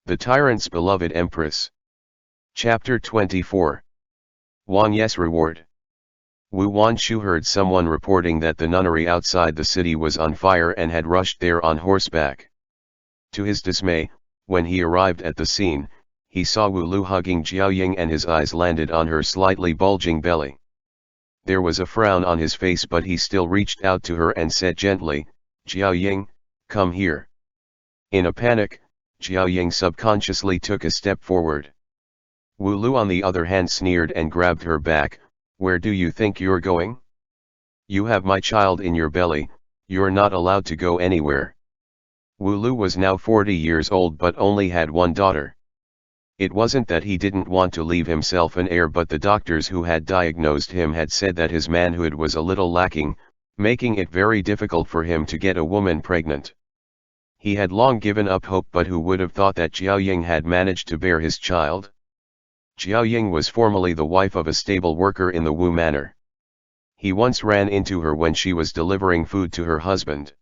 The Tyrant's Beloved Empress. Chapter 24. Wangye's Reward. Wu Wanshu heard someone reporting that the nunnery outside the city was on fire and had rushed there on horseback. To his dismay, when he arrived at the scene, he saw Wu Lu hugging Jiaoying and his eyes landed on her slightly bulging belly. There was a frown on his face, but he still reached out to her and said gently, "Jiaoying, come here." In a panic, Jiaoying subconsciously took a step forward. Wu Lu on the other hand sneered and grabbed her back. "Where do you think you're going? You have my child in your belly, you're not allowed to go anywhere." Wu Lu was now 40 years old but only had one daughter. It wasn't that he didn't want to leave himself an heir, but the doctors who had diagnosed him had said that his manhood was a little lacking, making it very difficult for him to get a woman pregnant. He had long given up hope, but who would have thought that Jiaoying had managed to bear his child? Jiaoying was formerly the wife of a stable worker in the Wu manor. He once ran into her when she was delivering food to her husband.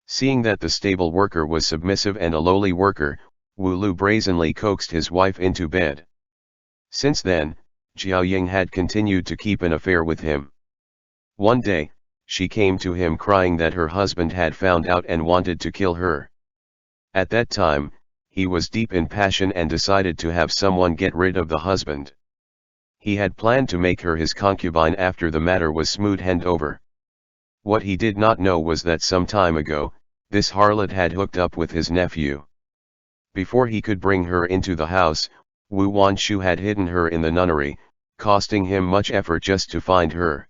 Seeing that the stable worker was submissive and a lowly worker, Wu Lu brazenly coaxed his wife into bed. Since then, Jiaoying had continued to keep an affair with him. One day, she came to him crying that her husband had found out and wanted to kill her. At that time, he was deep in passion and decided to have someone get rid of the husband. He had planned to make her his concubine after the matter was smoothed over. What he did not know was that some time ago, this harlot had hooked up with his nephew. Before he could bring her into the house, Wu Wanshu had hidden her in the nunnery, costing him much effort just to find her.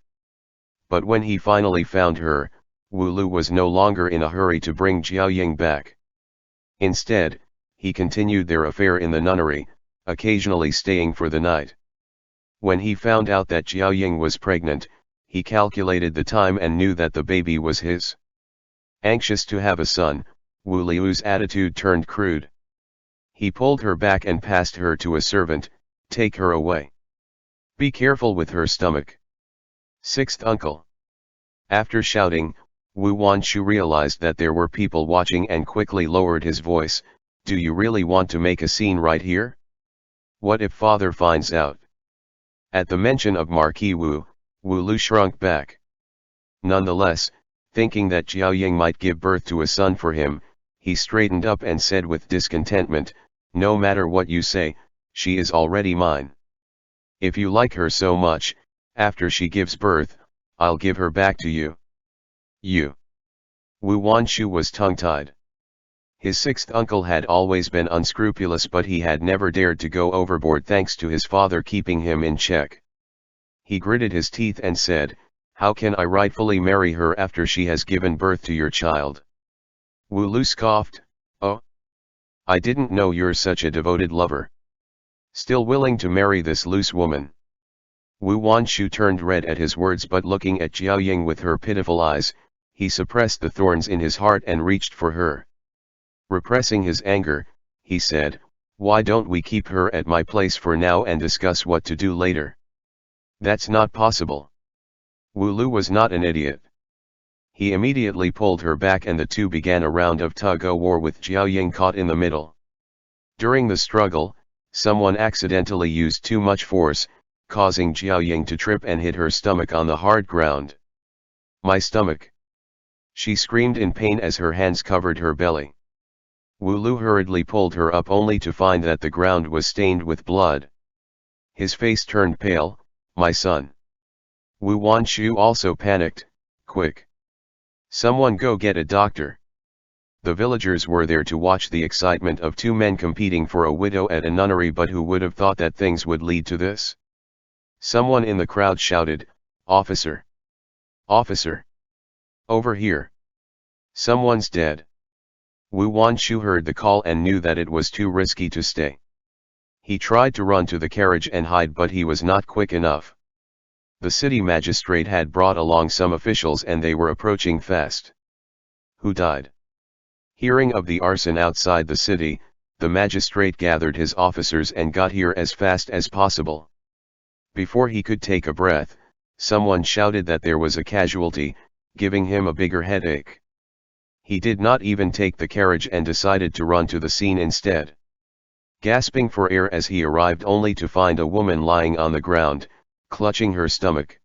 But when he finally found her, Wu Lu was no longer in a hurry to bring Jiaoying back. Instead, he continued their affair in the nunnery, occasionally staying for the night. When he found out that Jiaoying was pregnant, he calculated the time and knew that the baby was his. Anxious to have a son, Wu Liu's attitude turned crude. He pulled her back and passed her to a servant. "Take her away. Be careful with her stomach." Sixth uncle. After shouting, Wu Wanshu realized that there were people watching and quickly lowered his voice. "Do you really want to make a scene right here? What if father finds out?" At the mention of Marquis Wu, Wu Lu shrunk back. Nonetheless, thinking that Jiaoying might give birth to a son for him, he straightened up and said with discontentment, "No matter what you say, she is already mine. If you like her so much, after she gives birth, I'll give her back to you." You. Wu Wanshu was tongue-tied. His sixth uncle had always been unscrupulous, but he had never dared to go overboard thanks to his father keeping him in check. He gritted his teeth and said, "How can I rightfully marry her after she has given birth to your child?" Wu Lu scoffed, "Oh? I didn't know you're such a devoted lover. Still willing to marry this loose woman." Wu Wanshu turned red at his words, but looking at Jiaoying with her pitiful eyes, he suppressed the thorns in his heart and reached for her. Repressing his anger, he said, "Why don't we keep her at my place for now and discuss what to do later?" "That's not possible." Wu Lu was not an idiot. He immediately pulled her back and the two began a round of tug-o-war with Jiaoying caught in the middle. During the struggle, someone accidentally used too much force, causing Jiaoying to trip and hit her stomach on the hard ground. "My stomach!" she screamed in pain as her hands covered her belly. Wu Lu hurriedly pulled her up only to find that the ground was stained with blood. His face turned pale. "My son!" Wu Wanshu also panicked. "Quick! Someone go get a doctor." The villagers were there to watch the excitement of two men competing for a widow at a nunnery, but who would have thought that things would lead to this? Someone in the crowd shouted, "Officer! Officer! Over here! Someone's dead!" Wu Wanshu heard the call and knew that it was too risky to stay. He tried to run to the carriage and hide, but he was not quick enough. The city magistrate had brought along some officials and they were approaching fast. "Who died?" Hearing of the arson outside the city, the magistrate gathered his officers and got here as fast as possible. Before he could take a breath, someone shouted that there was a casualty, giving him a bigger headache. He did not even take the carriage and decided to run to the scene instead. gasping for air as he arrived only to find a woman lying on the ground, clutching her stomach.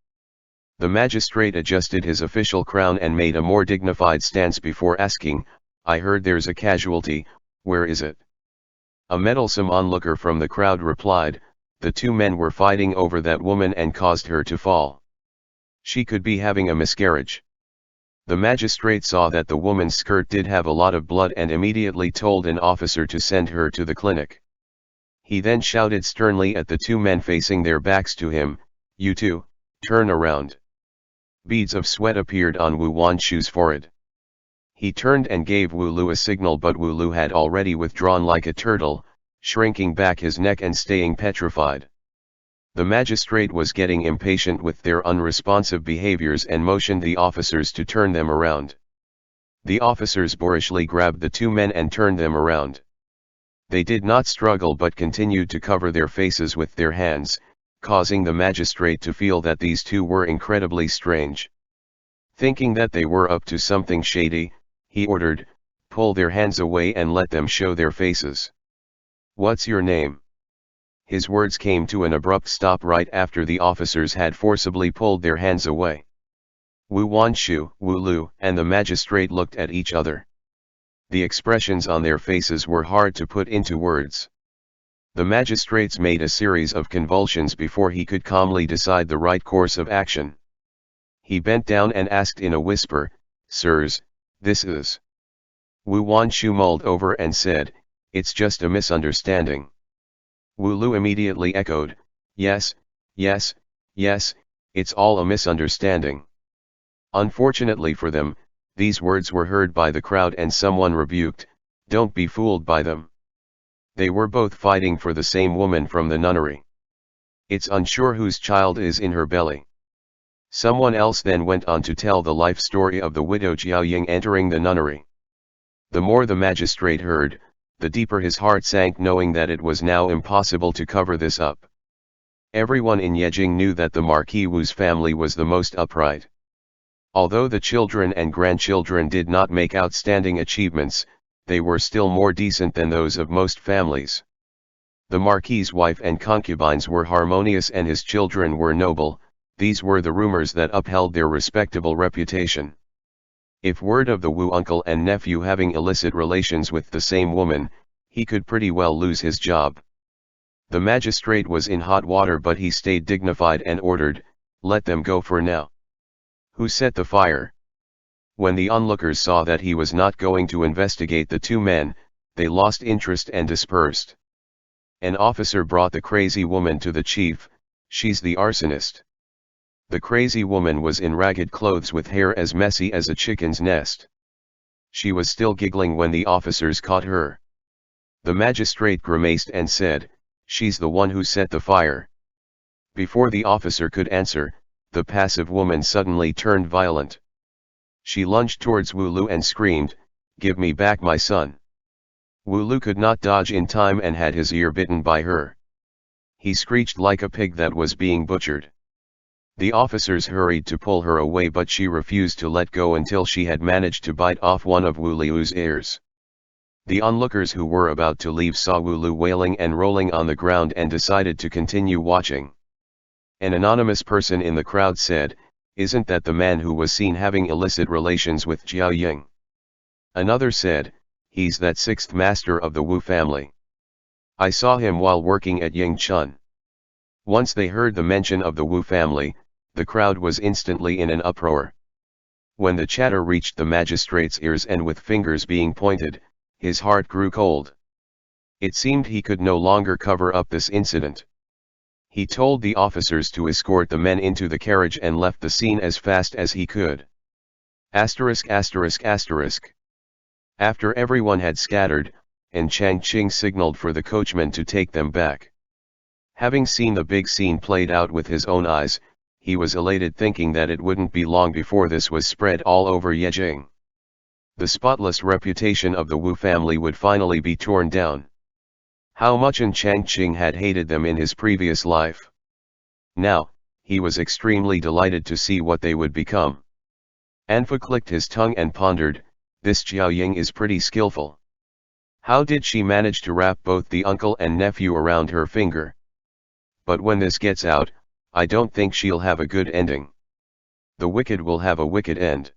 The magistrate adjusted his official crown and made a more dignified stance before asking, "I heard there's a casualty, where is it?" A meddlesome onlooker from the crowd replied, "The two men were fighting over that woman and caused her to fall. She could be having a miscarriage." The magistrate saw that the woman's skirt did have a lot of blood and immediately told an officer to send her to the clinic. He then shouted sternly at the two men facing their backs to him, "You two, turn around." Beads of sweat appeared on Wu Wanshu's forehead. He turned and gave Wu Lu a signal, but Wu Lu had already withdrawn like a turtle, shrinking back his neck and staying petrified. The magistrate was getting impatient with their unresponsive behaviors and motioned the officers to turn them around. The officers boorishly grabbed the two men and turned them around. They did not struggle but continued to cover their faces with their hands, causing the magistrate to feel that these two were incredibly strange. Thinking that they were up to something shady, he ordered, "Pull their hands away and let them show their faces." "What's your name?" His words came to an abrupt stop right after the officers had forcibly pulled their hands away. Wu Wanshu, Wu Lu, and the magistrate looked at each other. The expressions on their faces were hard to put into words. The magistrates made a series of convulsions before he could calmly decide the right course of action. He bent down and asked in a whisper, "Sirs, this is..." Wu Wanshu mulled over and said, "It's just a misunderstanding." Wu Lu immediately echoed, "Yes, yes, yes, it's all a misunderstanding." Unfortunately for them, these words were heard by the crowd and someone rebuked, "Don't be fooled by them. They were both fighting for the same woman from the nunnery. It's unsure whose child is in her belly." Someone else then went on to tell the life story of the widow Jiaoying entering the nunnery. The more the magistrate heard, the deeper his heart sank, knowing that it was now impossible to cover this up. Everyone in Yejing knew that the Marquis Wu's family was the most upright. Although the children and grandchildren did not make outstanding achievements, they were still more decent than those of most families. The Marquis's wife and concubines were harmonious and his children were noble. These were the rumors that upheld their respectable reputation. If word of the Wu uncle and nephew having illicit relations with the same woman, he could pretty well lose his job. The magistrate was in hot water, but he stayed dignified and ordered, "Let them go for now." "Who set the fire?" When the onlookers saw that he was not going to investigate the two men, they lost interest and dispersed. An officer brought the crazy woman to the chief. "She's the arsonist." The crazy woman was in ragged clothes with hair as messy as a chicken's nest. She was still giggling when the officers caught her. The magistrate grimaced and said, "She's the one who set the fire." Before the officer could answer, the passive woman suddenly turned violent. She lunged towards Wu Lu and screamed, "Give me back my son." Wu Lu could not dodge in time and had his ear bitten by her. He screeched like a pig that was being butchered. The officers hurried to pull her away, but she refused to let go until she had managed to bite off one of Wu Liu's ears. The onlookers who were about to leave saw Wu Lu wailing and rolling on the ground and decided to continue watching. An anonymous person in the crowd said, "Isn't that the man who was seen having illicit relations with Jiaoying?" Another said, "He's that sixth master of the Wu family. I saw him while working at Yingchun." Once they heard the mention of the Wu family, the crowd was instantly in an uproar. When the chatter reached the magistrate's ears and with fingers being pointed, his heart grew cold. It seemed he could no longer cover up this incident. He told the officers to escort the men into the carriage and left the scene as fast as he could. After everyone had scattered, and Chang Qing signaled for the coachman to take them back. Having seen the big scene played out with his own eyes, he was elated, thinking that it wouldn't be long before this was spread all over Yejing. The spotless reputation of the Wu family would finally be torn down. How much Chang Qing had hated them in his previous life. Now, he was extremely delighted to see what they would become. Anfa clicked his tongue and pondered, "This Jiaoying is pretty skillful. How did she manage to wrap both the uncle and nephew around her finger? But when this gets out, I don't think she'll have a good ending. The wicked will have a wicked end.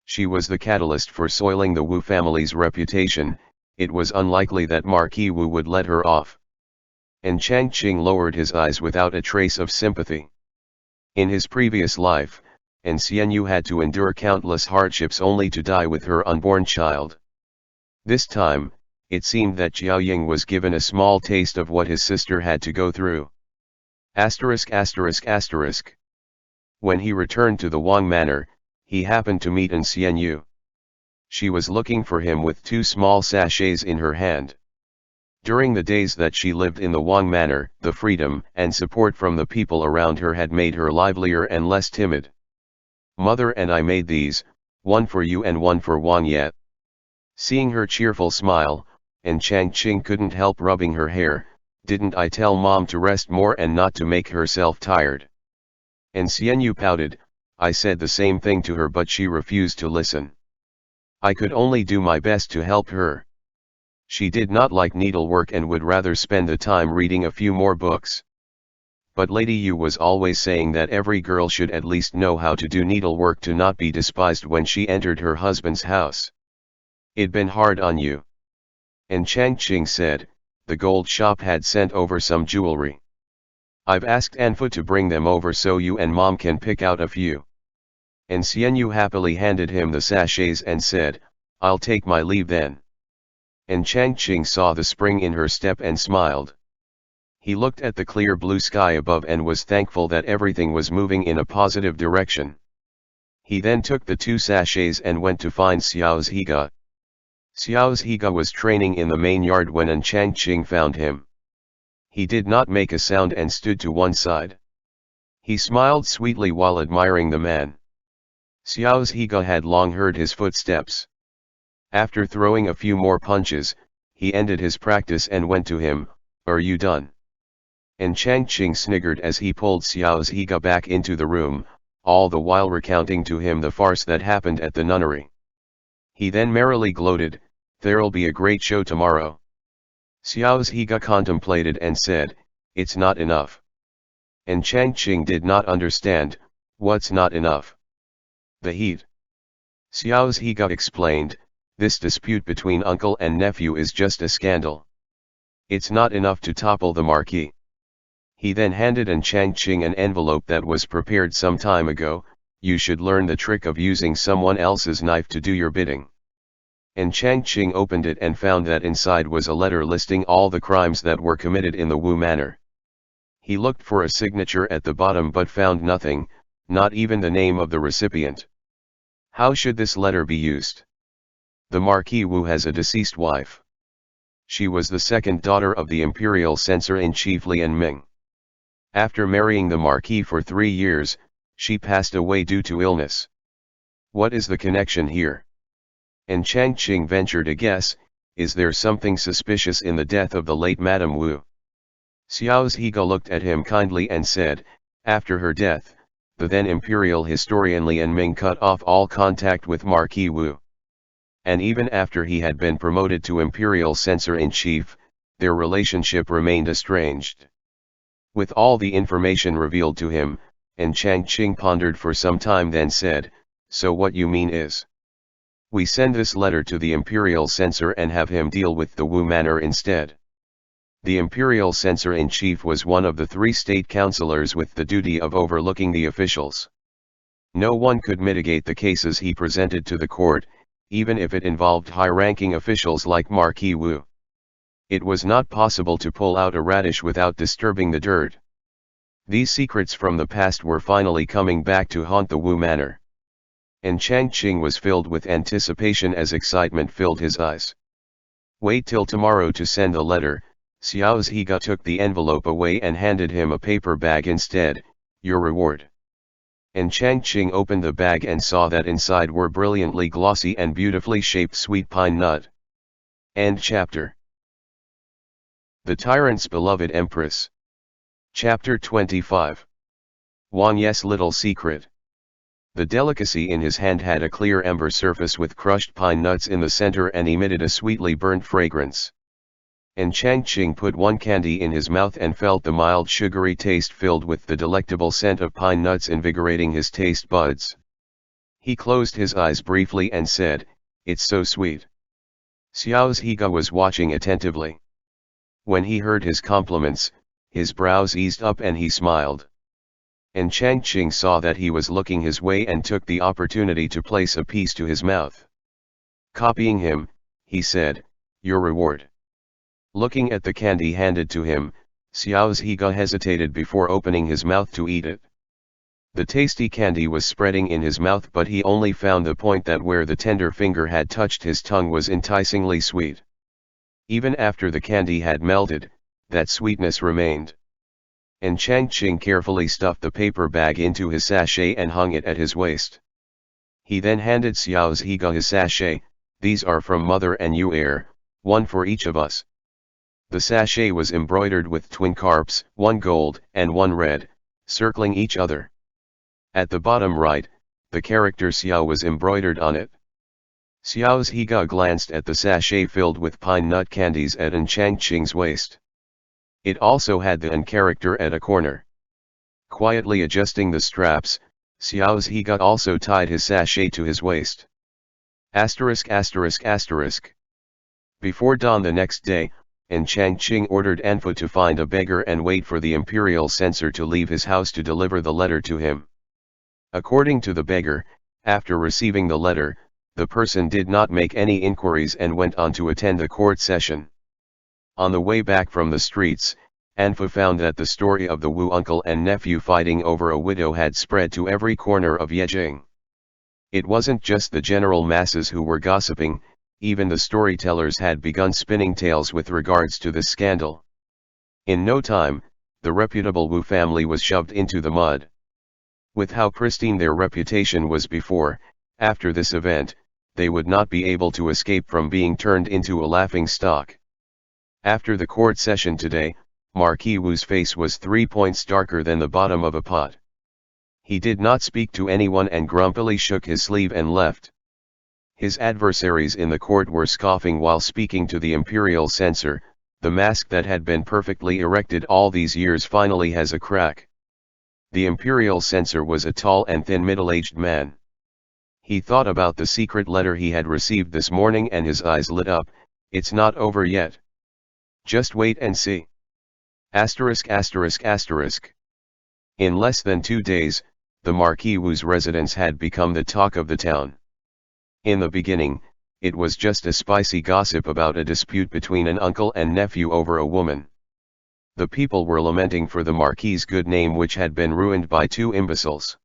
She was the catalyst for soiling the Wu family's reputation. It was unlikely that Marquis Wu would let her off. And Changqing lowered his eyes without a trace of sympathy. In his previous life, and Xianyu had to endure countless hardships only to die with her unborn child. This time, it seemed that Jiaoying was given a small taste of what his sister had to go through. ******. When he returned to the Wang Manor, he happened to meet An Xianyu. She was looking for him with 2 small sachets in her hand. During the days that she lived in the Wang Manor, the freedom and support from the people around her had made her livelier and less timid. "Mother and I made these, one for you and one for Wangye." Seeing her cheerful smile, and Changqing couldn't help rubbing her hair. "Didn't I tell Mom to rest more and not to make herself tired?" And Xianyu pouted. "I said the same thing to her, but she refused to listen. I could only do my best to help her. She did not like needlework and would rather spend the time reading a few more books. But Lady Yu was always saying that every girl should at least know how to do needlework to not be despised when she entered her husband's house. It'd been hard on you." And Changqing said, "The gold shop had sent over some jewelry. I've asked Anfu to bring them over so you and Mom can pick out a few." And Xianyu happily handed him the sachets and said, "I'll take my leave then." And Changqing saw the spring in her step and smiled. He looked at the clear blue sky above and was thankful that everything was moving in a positive direction. He then took the 2 sachets and went to find Xiao's Higa. Xiao's Higa was training in the main yard when An Changqing found him. He did not make a sound and stood to one side. He smiled sweetly while admiring the man. Xiao's Higa had long heard his footsteps. After throwing a few more punches, he ended his practice and went to him. "Are you done?" And Changqing sniggered as he pulled Xiao's Higa back into the room, all the while recounting to him the farce that happened at the nunnery. He then merrily gloated, "There'll be a great show tomorrow." Xiao's Higa contemplated and said, "It's not enough." And Changqing did not understand. "What's not enough?" "The heat." Xiao's Higa explained, "This dispute between uncle and nephew is just a scandal. It's not enough to topple the marquis." He then handed An Changqing an envelope that was prepared some time ago. "You should learn the trick of using someone else's knife to do your bidding." And Changqing opened it and found that inside was a letter listing all the crimes that were committed in the Wu Manor. He looked for a signature at the bottom but found nothing, not even the name of the recipient. How should this letter be used? The Marquis Wu has a deceased wife. She was the second daughter of the imperial censor-in-chief Lian Ming. After marrying the Marquis for 3 years, she passed away due to illness. What is the connection here? And Changqing ventured a guess. Is there something suspicious in the death of the late Madame Wu? Xiao's Higa looked at him kindly and said, "After her death, the then imperial historian Lian Ming cut off all contact with Marquis Wu. And even after he had been promoted to imperial censor-in-chief, their relationship remained estranged." With all the information revealed to him, and Changqing pondered for some time then said, "So what you mean is, we send this letter to the imperial censor and have him deal with the Wu Manor instead." The imperial censor-in-chief was one of the 3 state councillors with the duty of overlooking the officials. No one could mitigate the cases he presented to the court, even if it involved high-ranking officials like Marquis Wu. It was not possible to pull out a radish without disturbing the dirt. These secrets from the past were finally coming back to haunt the Wu Manor. And Changqing was filled with anticipation as excitement filled his eyes. "Wait till tomorrow to send the letter." Xiao's Higa took the envelope away and handed him a paper bag instead. "Your reward." And Changqing opened the bag and saw that inside were brilliantly glossy and beautifully shaped sweet pine nut. End chapter. The Tyrant's Beloved Empress. Chapter 25. Wangye's Little Secret. The delicacy in his hand had a clear ember surface with crushed pine nuts in the center and emitted a sweetly burnt fragrance. And Changqing put one candy in his mouth and felt the mild sugary taste filled with the delectable scent of pine nuts invigorating his taste buds. He closed his eyes briefly and said, "It's so sweet." Xiao Zhiga was watching attentively. When he heard his compliments, his brows eased up and he smiled. And Changqing saw that he was looking his way and took the opportunity to place a piece to his mouth. Copying him, he said, "Your reward." Looking at the candy handed to him, Xiao Zhiga hesitated before opening his mouth to eat it. The tasty candy was spreading in his mouth, but he only found the point that where the tender finger had touched his tongue was enticingly sweet. Even after the candy had melted, that sweetness remained. And Changqing carefully stuffed the paper bag into his sachet and hung it at his waist. He then handed Xiao Zhiga his sachet. "These are from Mother and you heir, one for each of us." The sachet was embroidered with twin carps, one gold and one red, circling each other. At the bottom right, the character Xiao was embroidered on it. Xiao Zhiga glanced at the sachet filled with pine nut candies at Changqing's waist. It also had the N character at a corner. Quietly adjusting the straps, Xiao Zhiga also tied his sachet to his waist. Before dawn the next day, Changqing ordered Anfu to find a beggar and wait for the imperial censor to leave his house to deliver the letter to him. According to the beggar, after receiving the letter, the person did not make any inquiries and went on to attend the court session. On the way back from the streets, Anfu found that the story of the Wu uncle and nephew fighting over a widow had spread to every corner of Yejing. It wasn't just the general masses who were gossiping, even the storytellers had begun spinning tales with regards to this scandal. In no time, the reputable Wu family was shoved into the mud. With how pristine their reputation was before, after this event, they would not be able to escape from being turned into a laughingstock. After the court session today, Marquis Wu's face was 3 points darker than the bottom of a pot. He did not speak to anyone and grumpily shook his sleeve and left. His adversaries in the court were scoffing while speaking to the imperial censor. "The mask that had been perfectly erected all these years finally has a crack." The imperial censor was a tall and thin middle-aged man. He thought about the secret letter he had received this morning and his eyes lit up. "It's not over yet. Just wait and see." In less than 2 days, the Marquis Wu's residence had become the talk of the town. In the beginning, it was just a spicy gossip about a dispute between an uncle and nephew over a woman. The people were lamenting for the Marquis's good name, which had been ruined by 2 imbeciles.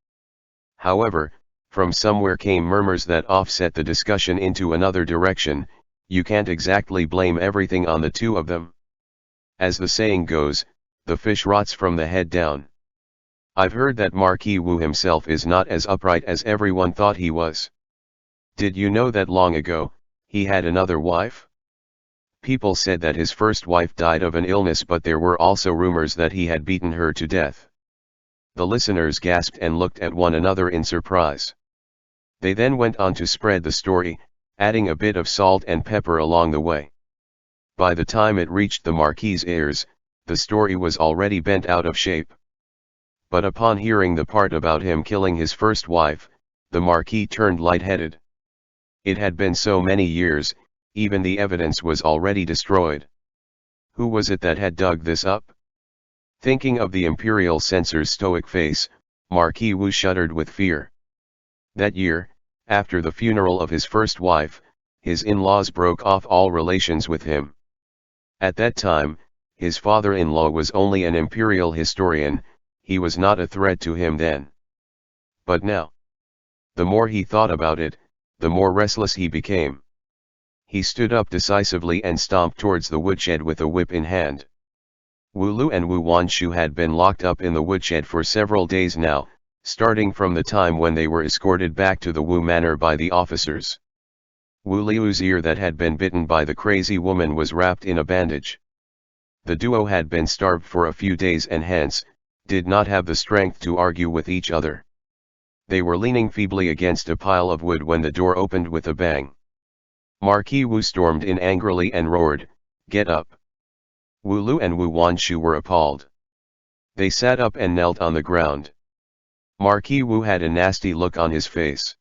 However, from somewhere came murmurs that offset the discussion into another direction. You can't exactly blame everything on the 2 of them. As the saying goes, the fish rots from the head down. I've heard that Marquis Wu himself is not as upright as everyone thought he was. Did you know that long ago, he had another wife? People said that his first wife died of an illness, but there were also rumors that he had beaten her to death. The listeners gasped and looked at one another in surprise. They then went on to spread the story, adding a bit of salt and pepper along the way. By the time it reached the Marquis's ears, the story was already bent out of shape. But upon hearing the part about him killing his first wife, the Marquis turned lightheaded. It had been so many years, even the evidence was already destroyed. Who was it that had dug this up? Thinking of the imperial censor's stoic face, Marquis Wu shuddered with fear. That year, after the funeral of his first wife, his in-laws broke off all relations with him. At that time, his father-in-law was only an imperial historian. He was not a threat to him then. But now, the more he thought about it, the more restless he became. He stood up decisively and stomped towards the woodshed with a whip in hand. Wu Lu and Wu Wanshu had been locked up in the woodshed for several days now, starting from the time when they were escorted back to the Wu manor by the officers. Wu Liu's ear that had been bitten by the crazy woman was wrapped in a bandage. The duo had been starved for a few days and hence, did not have the strength to argue with each other. They were leaning feebly against a pile of wood when the door opened with a bang. Marquis Wu stormed in angrily and roared, "Get up!" Wu Lu and Wu Wanshu were appalled. They sat up and knelt on the ground. Marquis Wu had a nasty look on his face.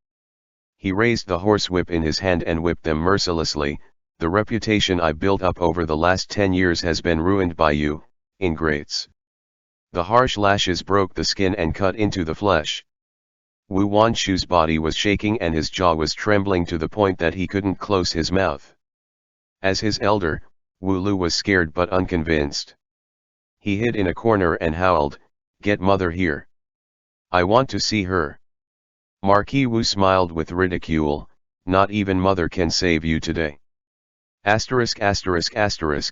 He raised the horsewhip in his hand and whipped them mercilessly. "The reputation I built up over the last 10 years has been ruined by you, ingrates." The harsh lashes broke the skin and cut into the flesh. Wu Wanshu's body was shaking and his jaw was trembling to the point that he couldn't close his mouth. As his elder, Wu Lu was scared but unconvinced. He hid in a corner and howled, "Get mother here. I want to see her." Marquis Wu smiled with ridicule, "Not even mother can save you today." ******.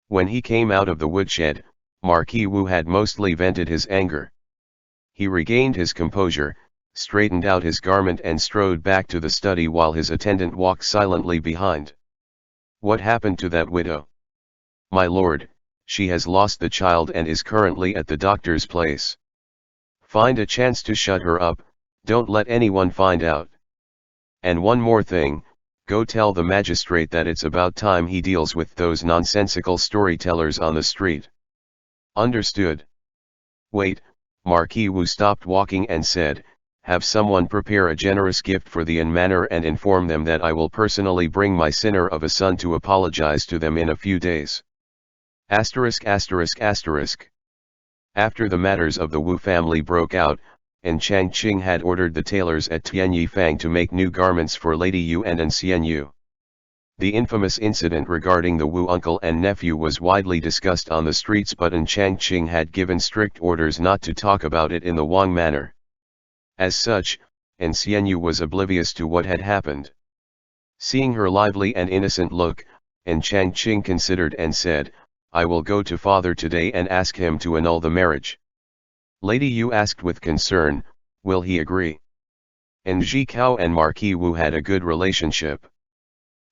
When he came out of the woodshed, Marquis Wu had mostly vented his anger. He regained his composure, straightened out his garment and strode back to the study while his attendant walked silently behind. "What happened to that widow?" "My lord, she has lost the child and is currently at the doctor's place." "Find a chance to shut her up, don't let anyone find out. And one more thing, go tell the magistrate that it's about time he deals with those nonsensical storytellers on the street." "Understood." "Wait," Marquis Wu stopped walking and said, "have someone prepare a generous gift for the inn manor and inform them that I will personally bring my sinner of a son to apologize to them in a few days." After the matters of the Wu family broke out, and Chang Qing had ordered the tailors at Tianyi Fang to make new garments for Lady Yu and Xian Yu. The infamous incident regarding the Wu uncle and nephew was widely discussed on the streets, but Chang Qing had given strict orders not to talk about it in the Wang manor. As such, Xian Yu was oblivious to what had happened. Seeing her lively and innocent look, Chang Qing considered and said, "I will go to father today and ask him to annul the marriage." Lady Yu asked with concern, "Will he agree?" Ji Cao and Marquis Wu had a good relationship.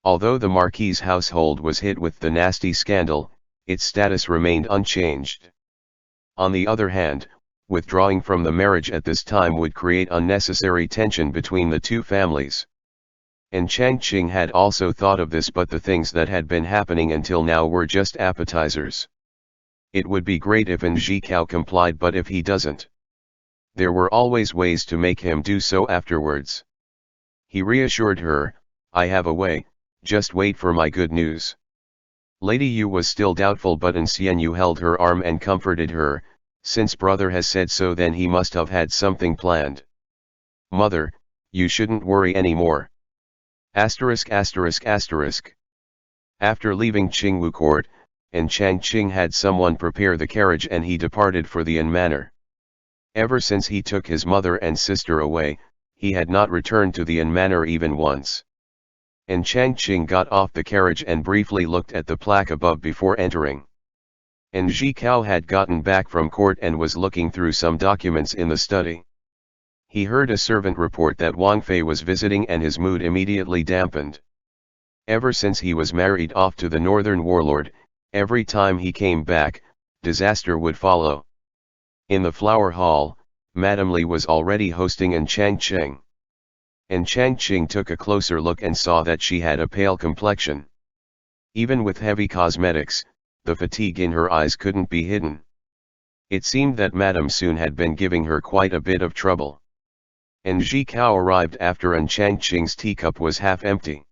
Although the Marquis's household was hit with the nasty scandal, its status remained unchanged. On the other hand, withdrawing from the marriage at this time would create unnecessary tension between the two families. Chang Qing had also thought of this, but the things that had been happening until now were just appetizers. It would be great if Ji Cao complied, but if he doesn't, there were always ways to make him do so afterwards. He reassured her, "I have a way, just wait for my good news." Lady Yu was still doubtful, but Xian Yu held her arm and comforted her, "Since brother has said so, then he must have had something planned. Mother, you shouldn't worry anymore." After leaving Qingwu court, Chang Qing had someone prepare the carriage and he departed for the inn manor. Ever since he took his mother and sister away, he had not returned to the inn manor even once. Chang Qing got off the carriage and briefly looked at the plaque above before entering. Ji Cao had gotten back from court and was looking through some documents in the study. He heard a servant report that Wang Fei was visiting and his mood immediately dampened. Ever since he was married off to the northern warlord, every time he came back, disaster would follow. In the flower hall, Madame Li was already hosting Chang Qing. Chang Qing took a closer look and saw that she had a pale complexion. Even with heavy cosmetics, the fatigue in her eyes couldn't be hidden. It seemed that Madame Soon had been giving her quite a bit of trouble. Ji Cao arrived after Chang Qing's teacup was half empty.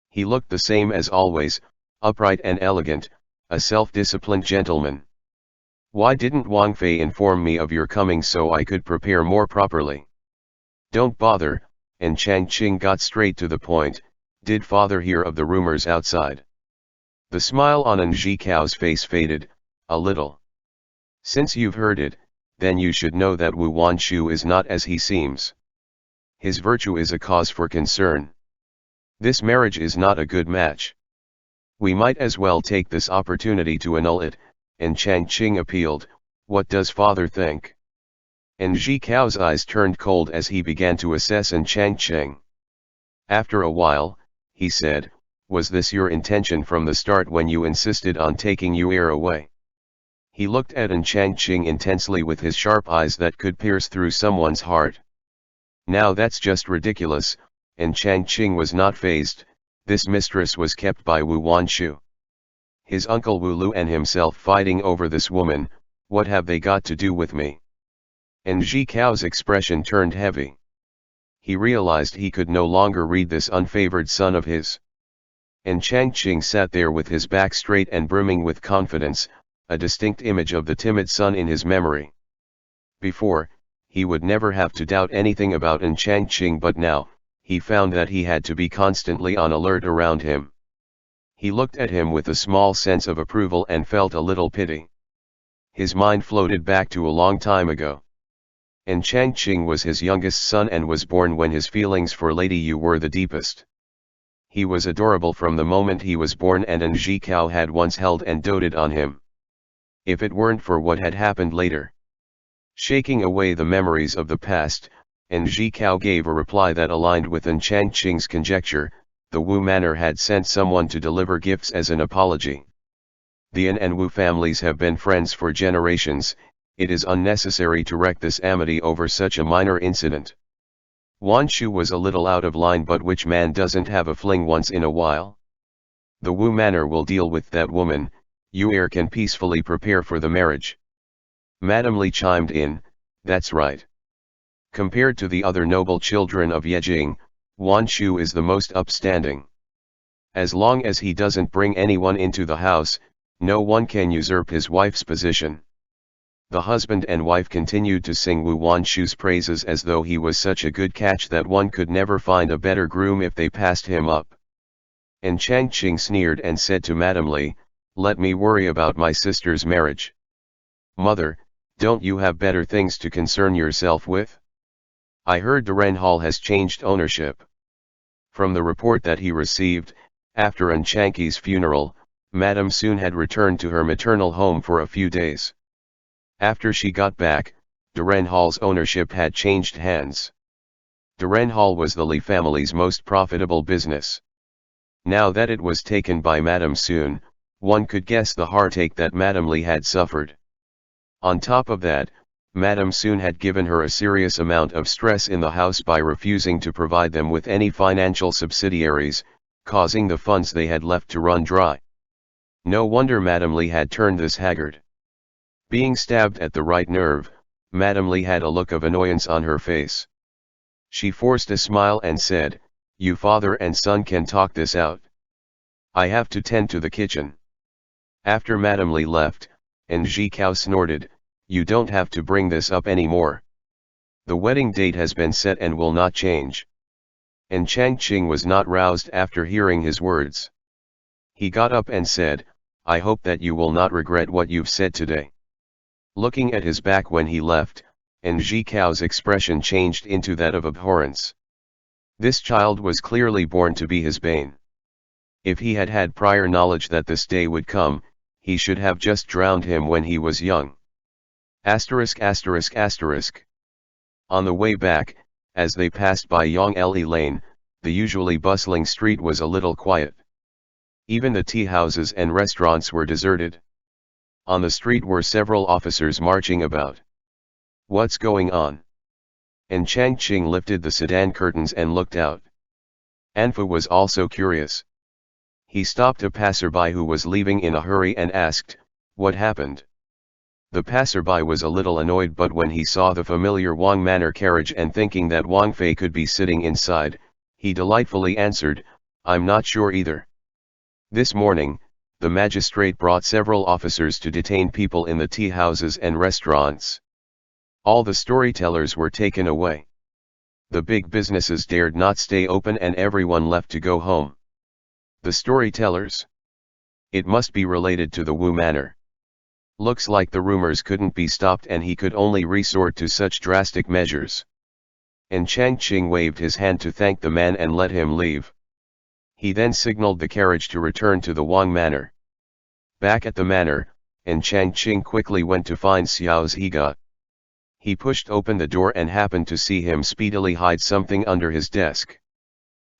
He looked the same as always, upright and elegant, a self-disciplined gentleman. "Why didn't Wang Fei inform me of your coming so I could prepare more properly?" "Don't bother," Chang Qing got straight to the point, "Did father hear of the rumors outside?" The smile on Ji Cao's face faded, a little. "Since you've heard it, then you should know that Wu Wanshu is not as he seems. His virtue is a cause for concern. This marriage is not a good match. We might as well take this opportunity to annul it," Chang Qing appealed. "What does father think?" Ji Cao's eyes turned cold as he began to assess Chang Qing. After a while, he said, "Was this your intention from the start when you insisted on taking Yu'er away?" He looked at Chang Qing intensely with his sharp eyes that could pierce through someone's heart. Now that's just ridiculous, and Chang Qing was not fazed. This mistress was kept by Wu Wanshu. His uncle Wu Lu and himself fighting over this woman, what have they got to do with me? And Ji Cao's expression turned heavy. He realized he could no longer read this unfavored son of his. And Chang Qing sat there with his back straight and brimming with confidence, a distinct image of the timid son in his memory. Before, he would never have to doubt anything about An Chang Qing, but now, he found that he had to be constantly on alert around him. He looked at him with a small sense of approval and felt a little pity. His mind floated back to a long time ago. And Chang Qing was his youngest son and was born when his feelings for Lady Yu were the deepest. He was adorable from the moment he was born, and An Ji Cao had once held and doted on him. If it weren't for what had happened later. Shaking away the memories of the past, An Ji Cao gave a reply that aligned with An Chang Qing's conjecture. The Wu manor had sent someone to deliver gifts as an apology. The An and Wu families have been friends for generations. It is unnecessary to wreck this amity over such a minor incident. Wanshu was a little out of line, but which man doesn't have a fling once in a while? The Wu manor will deal with that woman. You heir can peacefully prepare for the marriage. Madame Li chimed in, that's right. Compared to the other noble children of Yejing, Wanshu is the most upstanding. As long as he doesn't bring anyone into the house, no one can usurp his wife's position. The husband and wife continued to sing Wu Wanshu's praises as though he was such a good catch that one could never find a better groom if they passed him up. And Chang Qing sneered and said to Madame Li, let me worry about my sister's marriage. Mother, don't you have better things to concern yourself with? I heard Duran Hall has changed ownership. From the report that he received, after An Changqi's funeral, Madame Soon had returned to her maternal home for a few days. After she got back, Duran Hall's ownership had changed hands. Duran Hall was the Li family's most profitable business. Now that it was taken by Madame Soon, one could guess the heartache that Madame Li had suffered. On top of that, Madame Soon had given her a serious amount of stress in the house by refusing to provide them with any financial subsidiaries, causing the funds they had left to run dry. No wonder Madame Li had turned this haggard. Being stabbed at the right nerve, Madame Li had a look of annoyance on her face. She forced a smile and said, you father and son can talk this out. I have to tend to the kitchen. After Madame Li left, and Ji Cao snorted, you don't have to bring this up anymore. The wedding date has been set and will not change. And Chang Qing was not roused after hearing his words. He got up and said, I hope that you will not regret what you've said today. Looking at his back when he left, and Ji Cao's expression changed into that of abhorrence. This child was clearly born to be his bane. If he had had prior knowledge that this day would come, he should have just drowned him when he was young. Asterisk asterisk asterisk. On the way back, as they passed by Yong Le Lane, the usually bustling street was a little quiet. Even the tea houses and restaurants were deserted. On the street were several officers marching about. What's going on? And Chang Qing lifted the sedan curtains and looked out. Anfa was also curious. He stopped a passerby who was leaving in a hurry and asked, what happened? The passerby was a little annoyed, but when he saw the familiar Wang Manor carriage and thinking that Wang Fei could be sitting inside, he delightfully answered, I'm not sure either. This morning, the magistrate brought several officers to detain people in the tea houses and restaurants. All the storytellers were taken away. The big businesses dared not stay open and everyone left to go home. The storytellers? It must be related to the Wu Manor. Looks like the rumors couldn't be stopped and he could only resort to such drastic measures. And Chang Qing waved his hand to thank the man and let him leave. He then signaled the carriage to return to the Wang Manor. Back at the manor, and Chang Qing quickly went to find Xiao Zhiga. He pushed open the door and happened to see him speedily hide something under his desk.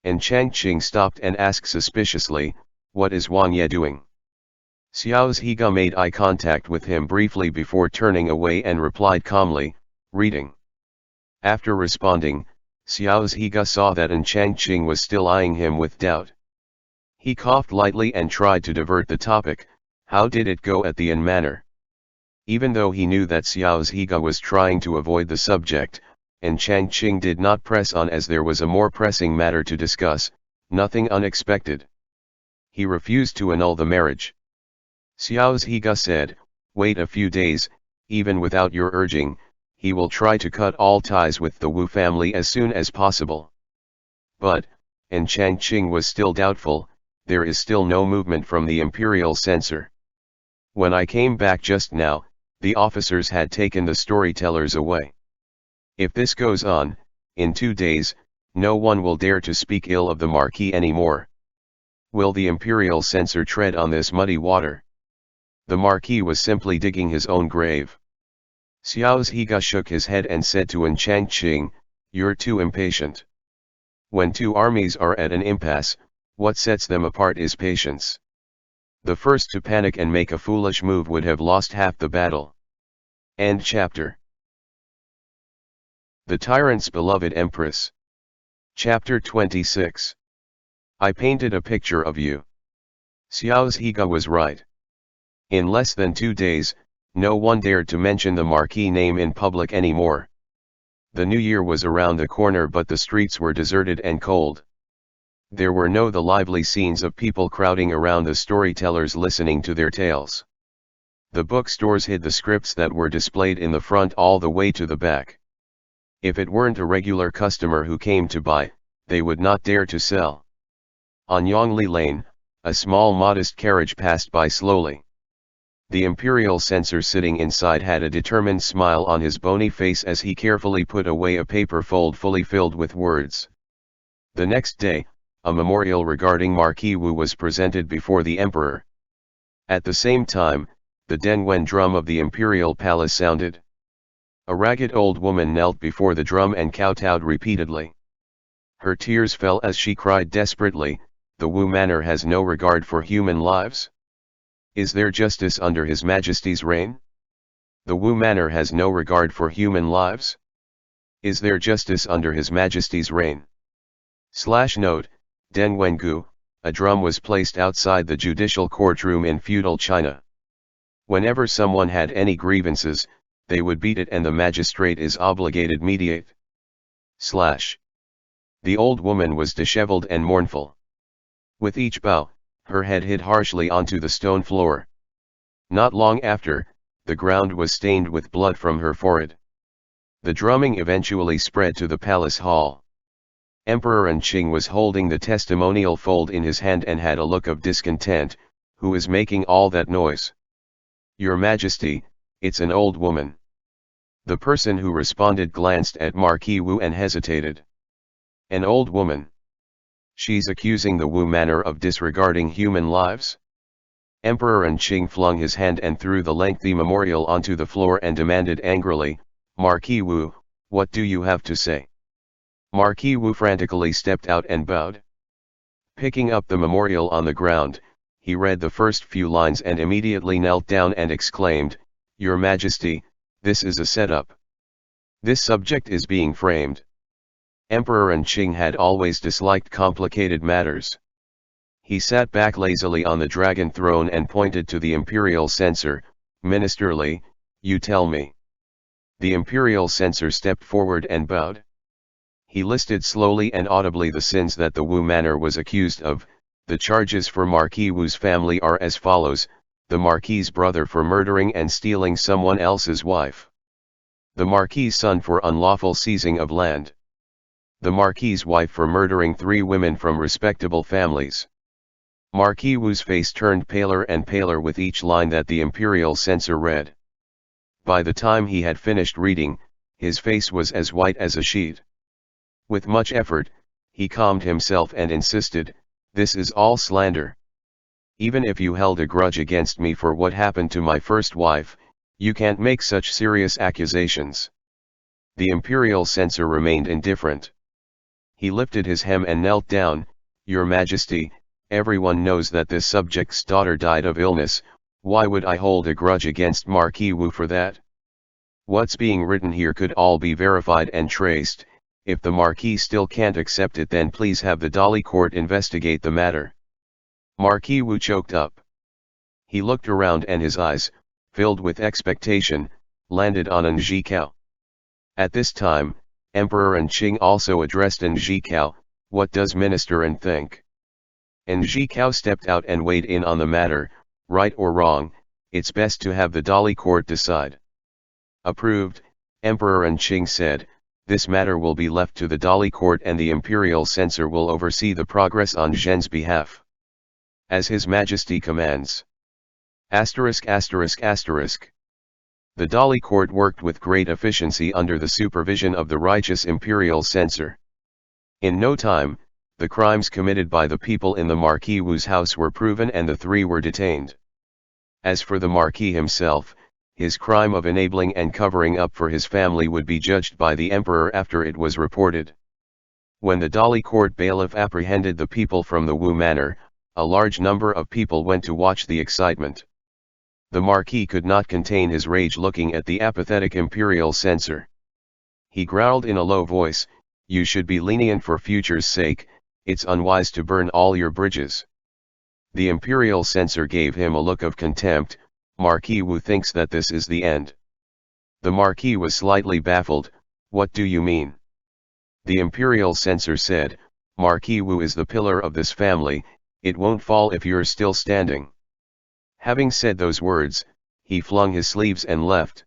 And Chang Qing stopped and asked suspiciously, what is Wangye doing? Xiao Zhiga made eye contact with him briefly before turning away and replied calmly, reading. After responding, Xiao Zhiga saw that An Changqing was still eyeing him with doubt. He coughed lightly and tried to divert the topic. How did it go at the inn manor? Even though he knew that Xiao Zhiga was trying to avoid the subject, An Changqing did not press on as there was a more pressing matter to discuss, nothing unexpected. He refused to annul the marriage. Xiao Zhiga said, "Wait a few days, even without your urging, he will try to cut all ties with the Wu family as soon as possible." But, An Changqing was still doubtful. There is still no movement from the imperial censor. When I came back just now, the officers had taken the storytellers away. If this goes on, in 2 days, no one will dare to speak ill of the Marquis anymore. Will the imperial censor tread on this muddy water? The Marquis was simply digging his own grave. Xiao Zhiga shook his head and said to An Changqing, "You're too impatient. When two armies are at an impasse, what sets them apart is patience. The first to panic and make a foolish move would have lost half the battle." End chapter. The Tyrant's Beloved Empress. Chapter 26. I painted a picture of you. Xiao Zhiga was right. In less than 2 days, no one dared to mention the Marquis name in public anymore. The new year was around the corner, but the streets were deserted and cold. There were no the lively scenes of people crowding around the storytellers listening to their tales. The bookstores hid the scripts that were displayed in the front all the way to the back. If it weren't a regular customer who came to buy, they would not dare to sell. On Yongli Lane, a small modest carriage passed by slowly. The imperial censor sitting inside had a determined smile on his bony face as he carefully put away a paper fold fully filled with words. The next day, a memorial regarding Marquis Wu was presented before the emperor. At the same time, the Denwen drum of the imperial palace sounded. A ragged old woman knelt before the drum and kowtowed repeatedly. Her tears fell as she cried desperately, "The Wu Manor has no regard for human lives? Is there justice under His Majesty's reign? The Wu Manor has no regard for human lives? Is there justice under His Majesty's reign?" Note, Denwengu, a drum was placed outside the judicial courtroom in feudal China. Whenever someone had any grievances, they would beat it and the magistrate is obligated mediate. The old woman was disheveled and mournful. With each bow, her head hit harshly onto the stone floor. Not long after, the ground was stained with blood from her forehead. The drumming eventually spread to the palace hall. Emperor An Qing was holding the testimonial fold in his hand and had a look of discontent. "Who is making all that noise?" "Your Majesty, it's an old woman." The person who responded glanced at Marquis Wu and hesitated. "An old woman? She's accusing the Wu Manor of disregarding human lives?" Emperor An Qing flung his hand and threw the lengthy memorial onto the floor and demanded angrily, "Marquis Wu, what do you have to say?" Marquis Wu frantically stepped out and bowed. Picking up the memorial on the ground, he read the first few lines and immediately knelt down and exclaimed, "Your Majesty, this is a setup. This subject is being framed." Emperor An Qing had always disliked complicated matters. He sat back lazily on the dragon throne and pointed to the imperial censor, "Ministerly, you tell me." The imperial censor stepped forward and bowed. He listed slowly and audibly the sins that the Wu Manor was accused of. The charges for Marquis Wu's family are as follows: the Marquis's brother for murdering and stealing someone else's wife. The Marquis's son for unlawful seizing of land. The Marquis's wife for murdering 3 women from respectable families. Marquis Wu's face turned paler and paler with each line that the imperial censor read. By the time he had finished reading, his face was as white as a sheet. With much effort, he calmed himself and insisted, "This is all slander. Even if you held a grudge against me for what happened to my first wife, you can't make such serious accusations." The imperial censor remained indifferent. He lifted his hem and knelt down. "Your Majesty, everyone knows that this subject's daughter died of illness. Why would I hold a grudge against Marquis Wu for that? What's being written here could all be verified and traced, If the Marquis still can't accept it, then please have the Dali court investigate the matter. Marquis Wu choked up. He looked around and his eyes, filled with expectation, landed on An Zhikao. At this time, Emperor An Qing also addressed An Zhikao. What does Minister An think? An Zhikao stepped out and weighed in on the matter. Right or wrong, it's best to have the Dali court decide. Approved, Emperor An Qing said. This matter will be left to the Dali court and the imperial censor will oversee the progress on Zhen's behalf. As His Majesty commands. ******. The Dali court worked with great efficiency under the supervision of the righteous imperial censor. In no time, the crimes committed by the people in the Marquis Wu's house were proven and the three were detained. As for the Marquis himself, his crime of enabling and covering up for his family would be judged by the emperor after it was reported. When the Dali court bailiff apprehended the people from the Wu manor, a large number of people went to watch the excitement. The Marquis could not contain his rage looking at the apathetic imperial censor. He growled in a low voice, "You should be lenient for future's sake, it's unwise to burn all your bridges." The imperial censor gave him a look of contempt. Marquis Wu thinks that this is the end. The Marquis was slightly baffled. What do you mean? The imperial censor said, Marquis Wu is the pillar of this family, it won't fall if you're still standing. Having said those words, he flung his sleeves and left.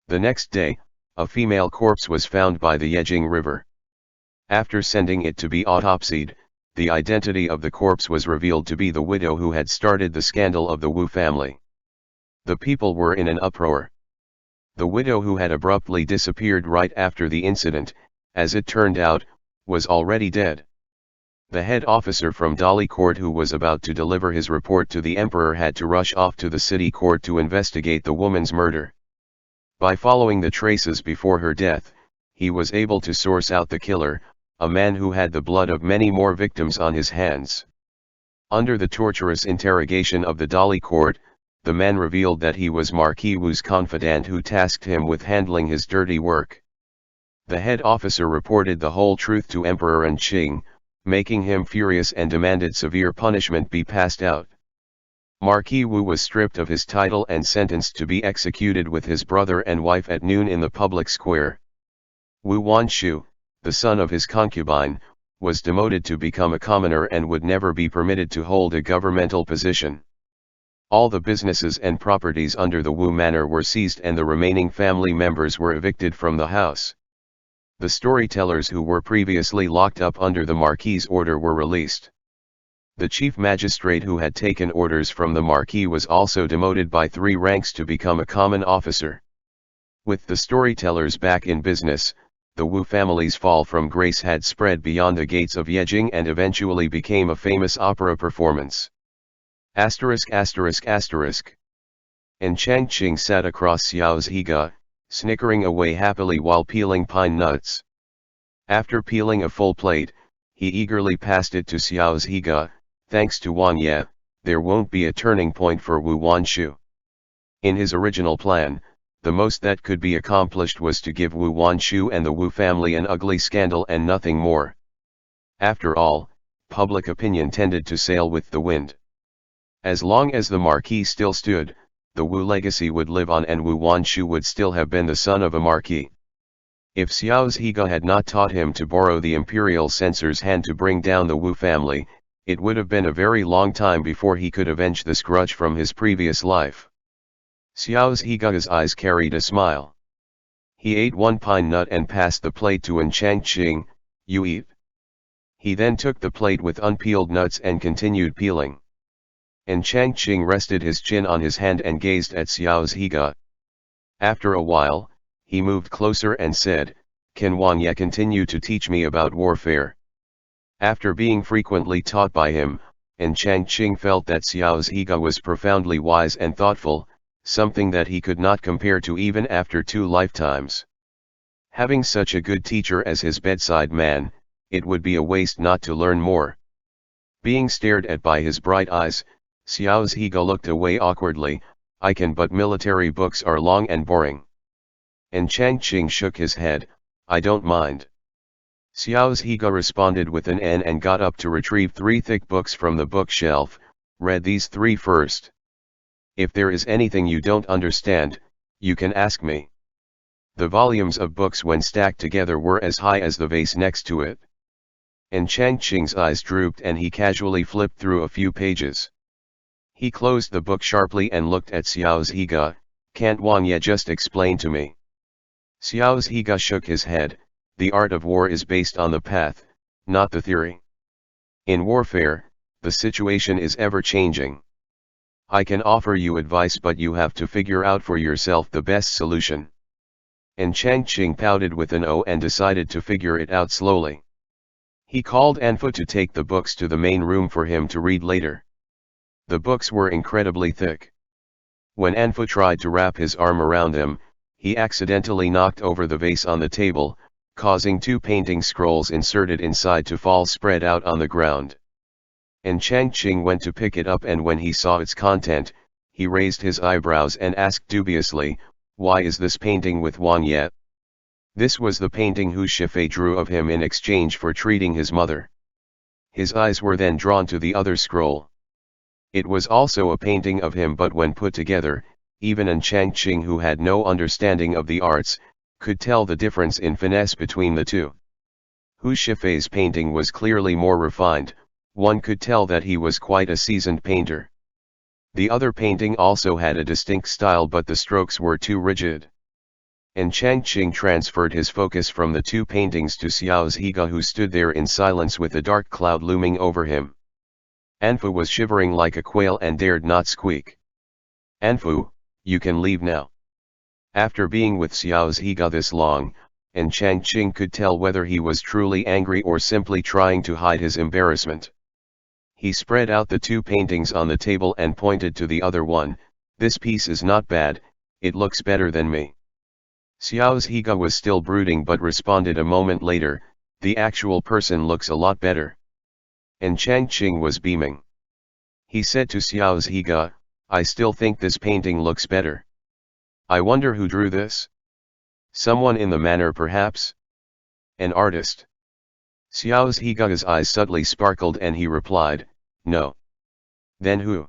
The next day, a female corpse was found by the Yejing River. After sending it to be autopsied, the identity of the corpse was revealed to be the widow who had started the scandal of the Wu family. The people were in an uproar. The widow, who had abruptly disappeared right after the incident, as it turned out, was already dead. The head officer from Dali court, who was about to deliver his report to the emperor, had to rush off to the city court to investigate the woman's murder. By following the traces before her death, he was able to source out the killer, a man who had the blood of many more victims on his hands. Under the torturous interrogation of the Dali court, the man revealed that he was Marquis Wu's confidant who tasked him with handling his dirty work. The head officer reported the whole truth to Emperor An Qing, making him furious and demanded severe punishment be passed out. Marquis Wu was stripped of his title and sentenced to be executed with his brother and wife at noon in the public square. Wu Wanshu, the son of his concubine, was demoted to become a commoner and would never be permitted to hold a governmental position. All the businesses and properties under the Wu manor were seized and the remaining family members were evicted from the house. The storytellers who were previously locked up under the Marquis's order were released. The chief magistrate who had taken orders from the Marquis was also demoted by 3 ranks to become a common officer. With the storytellers back in business, the Wu family's fall from grace had spread beyond the gates of Yejing and eventually became a famous opera performance. ******. And Changqing sat across Xiao's Higa, snickering away happily while peeling pine nuts. After peeling a full plate, he eagerly passed it to Xiao's Higa. Thanks to Wangye, there won't be a turning point for Wu Wanshu. In his original plan, the most that could be accomplished was to give Wu Wanshu and the Wu family an ugly scandal and nothing more. After all, public opinion tended to sail with the wind. As long as the Marquis still stood, the Wu legacy would live on and Wu Wanshu would still have been the son of a Marquis. If Xiao's Higa had not taught him to borrow the imperial censor's hand to bring down the Wu family, it would have been a very long time before he could avenge this grudge from his previous life. Xiao's Higa's eyes carried a smile. He ate 1 pine nut and passed the plate to An Changqing. You eat. He then took the plate with unpeeled nuts and continued peeling. An Changqing rested his chin on his hand and gazed at Xiao's Higa. After a while, he moved closer and said, "Can Wangye continue to teach me about warfare?" After being frequently taught by him, An Changqing felt that Xiao's Higa was profoundly wise and thoughtful, something that he could not compare to even after 2 lifetimes. Having such a good teacher as his bedside man, it would be a waste not to learn more. Being stared at by his bright eyes, Xiao's Higa looked away awkwardly. "I can, but military books are long and boring." And Changqing shook his head. "I don't mind. Xiao Zhiga responded with an N and got up to retrieve 3 thick books from the bookshelf. Read these 3 first. If there is anything you don't understand, you can ask me. The volumes of books when stacked together were as high as the vase next to it. And Changqing's eyes drooped and he casually flipped through a few pages. He closed the book sharply and looked at Xiao Zhiga. Can't Wangye just explain to me? Xiao Zhiga shook his head. The art of war is based on the path, not the theory. In warfare, the situation is ever changing. I can offer you advice but you have to figure out for yourself the best solution. And Changqing pouted with an O and decided to figure it out slowly. He called Anfu to take the books to the main room for him to read later. The books were incredibly thick. When Anfu tried to wrap his arm around them, he accidentally knocked over the vase on the table, causing 2 painting scrolls inserted inside to fall spread out on the ground. And Changqing went to pick it up and when he saw its content, he raised his eyebrows and asked dubiously, "Why is this painting with Wangye?" This was the painting Hu Shifei drew of him in exchange for treating his mother. His eyes were then drawn to the other scroll. It was also a painting of him but when put together, even an Changqing who had no understanding of the arts, could tell the difference in finesse between the two. Hu Shifei's painting was clearly more refined, one could tell that he was quite a seasoned painter. The other painting also had a distinct style but the strokes were too rigid. And Changqing transferred his focus from the 2 paintings to Xiao Zhiga who stood there in silence with a dark cloud looming over him. Anfu was shivering like a quail and dared not squeak. "Anfu, you can leave now." After being with Xiao Zhiga this long, and Changqing could tell whether he was truly angry or simply trying to hide his embarrassment. He spread out the 2 paintings on the table and pointed to the other one. "This piece is not bad, it looks better than me." Xiao Zhiga was still brooding but responded a moment later, "The actual person looks a lot better." And Changqing was beaming. He said to Xiao Zhiga, "I still think this painting looks better. I wonder who drew this? Someone in the manor perhaps? An artist?" Xiao Zhiga's eyes subtly sparkled and he replied, "No." "Then who?"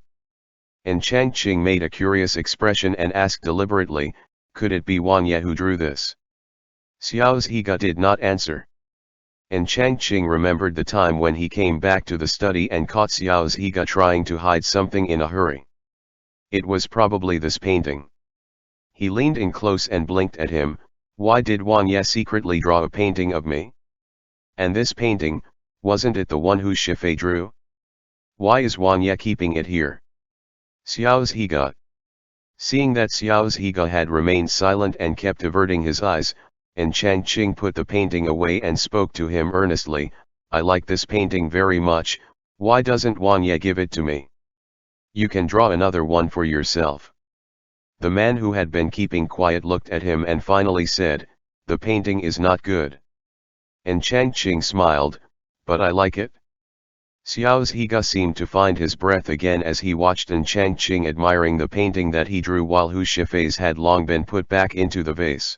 And Changqing made a curious expression and asked deliberately, "Could it be Wangye who drew this?" Xiao Zhiga did not answer. And Changqing remembered the time when he came back to the study and caught Xiao Zhiga trying to hide something in a hurry. It was probably this painting. He leaned in close and blinked at him. "Why did Wangye secretly draw a painting of me? And this painting, wasn't it the one Hu Shifei drew? Why is Wangye keeping it here?" Xiao Zhiga. Seeing that Xiao Zhiga had remained silent and kept averting his eyes, and Changqing put the painting away and spoke to him earnestly, "I like this painting very much, why doesn't Wangye give it to me? You can draw another one for yourself." The man who had been keeping quiet looked at him and finally said, "The painting is not good." And Changqing smiled, "But I like it." Xiao Zhiga seemed to find his breath again as he watched An Changqing admiring the painting that he drew while Hu Shifei's had long been put back into the vase.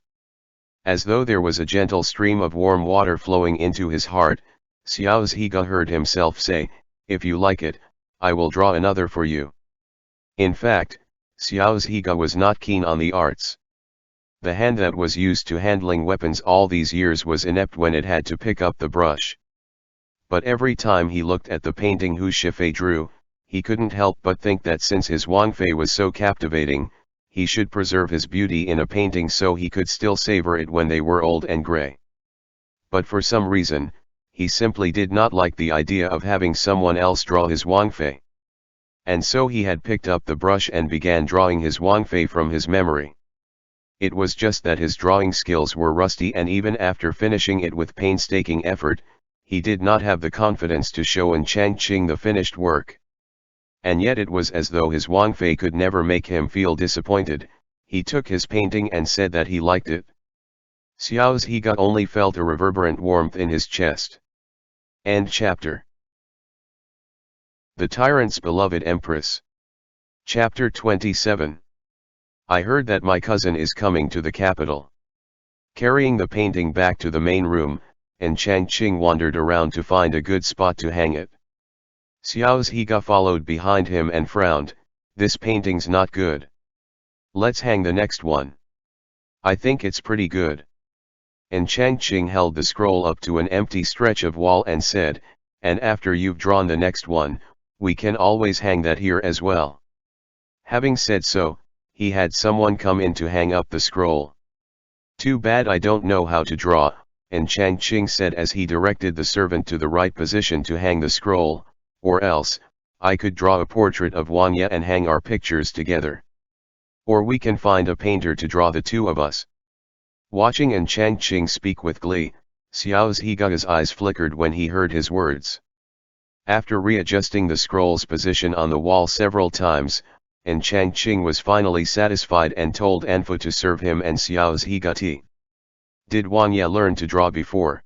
As though there was a gentle stream of warm water flowing into his heart, Xiao Zhiga heard himself say, "If you like it, I will draw another for you." In fact, Xiao Zhiga was not keen on the arts. The hand that was used to handling weapons all these years was inept when it had to pick up the brush. But every time he looked at the painting Hu Shifei drew, he couldn't help but think that since his Wangfei was so captivating, he should preserve his beauty in a painting so he could still savor it when they were old and gray. But for some reason, he simply did not like the idea of having someone else draw his Wangfei. And so he had picked up the brush and began drawing his Wangfei from his memory. It was just that his drawing skills were rusty and even after finishing it with painstaking effort, he did not have the confidence to show An Changqing the finished work. And yet it was as though his Wangfei could never make him feel disappointed. He took his painting and said that he liked it. Xiao Zhiga only felt a reverberant warmth in his chest. End chapter. The Tyrant's Beloved Empress. Chapter 27. I heard that my cousin is coming to the capital. Carrying the painting back to the main room, and Chang Qing wandered around to find a good spot to hang it. Xiao Zhiga followed behind him and frowned, "This painting's not good. Let's hang the next one. I think it's pretty good." And Chang Qing held the scroll up to an empty stretch of wall and said, "And after you've drawn the next one, we can always hang that here as well." Having said so, he had someone come in to hang up the scroll. "Too bad I don't know how to draw," and Chang Qing said as he directed the servant to the right position to hang the scroll, "or else, I could draw a portrait of Wangye and hang our pictures together. Or we can find a painter to draw the two of us." Watching and Chang Qing speak with glee, Xiao Zhiga's eyes flickered when he heard his words. After readjusting the scroll's position on the wall several times, and Chang Qing was finally satisfied and told Anfu to serve him and Xiao Zhiga tea. "Did Wangye learn to draw before?"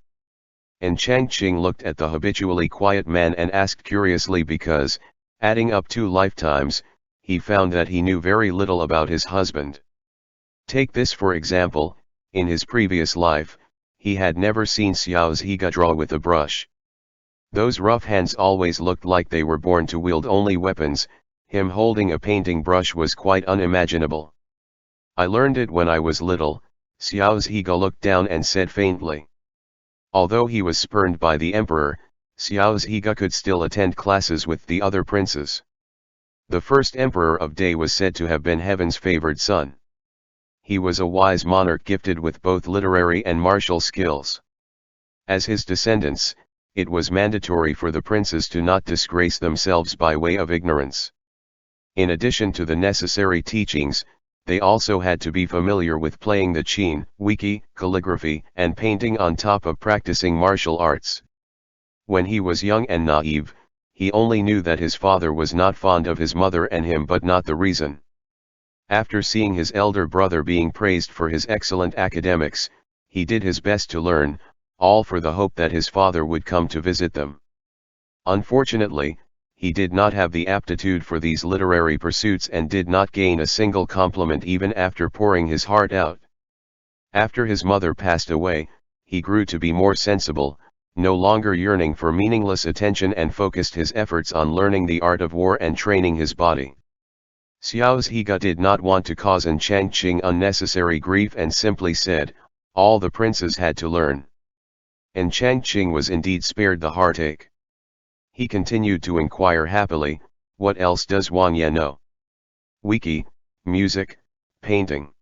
And Chang Qing looked at the habitually quiet man and asked curiously because, adding up 2 lifetimes, he found that he knew very little about his husband. Take this for example, in his previous life, he had never seen Xiao Zhiga draw with a brush. Those rough hands always looked like they were born to wield only weapons. Him holding a painting brush was quite unimaginable. "I learned it when I was little," Xiao Zhiga looked down and said faintly. Although he was spurned by the emperor, Xiao Zhiga could still attend classes with the other princes. The first emperor of Day was said to have been heaven's favored son. He was a wise monarch gifted with both literary and martial skills. As his descendants, it was mandatory for the princes to not disgrace themselves by way of ignorance. In addition to the necessary teachings, they also had to be familiar with playing the qin, weiqi, calligraphy, and painting on top of practicing martial arts. When he was young and naive, he only knew that his father was not fond of his mother and him but not the reason. After seeing his elder brother being praised for his excellent academics, he did his best to learn, all for the hope that his father would come to visit them. Unfortunately, he did not have the aptitude for these literary pursuits and did not gain a single compliment even after pouring his heart out. After his mother passed away, he grew to be more sensible, no longer yearning for meaningless attention and focused his efforts on learning the art of war and training his body. Xiao Zhiga did not want to cause Chang Qing unnecessary grief and simply said, "All the princes had to learn." And Chang Qing was indeed spared the heartache. He continued to inquire happily, "What else does Wangye know?" "Weiqi, music, painting.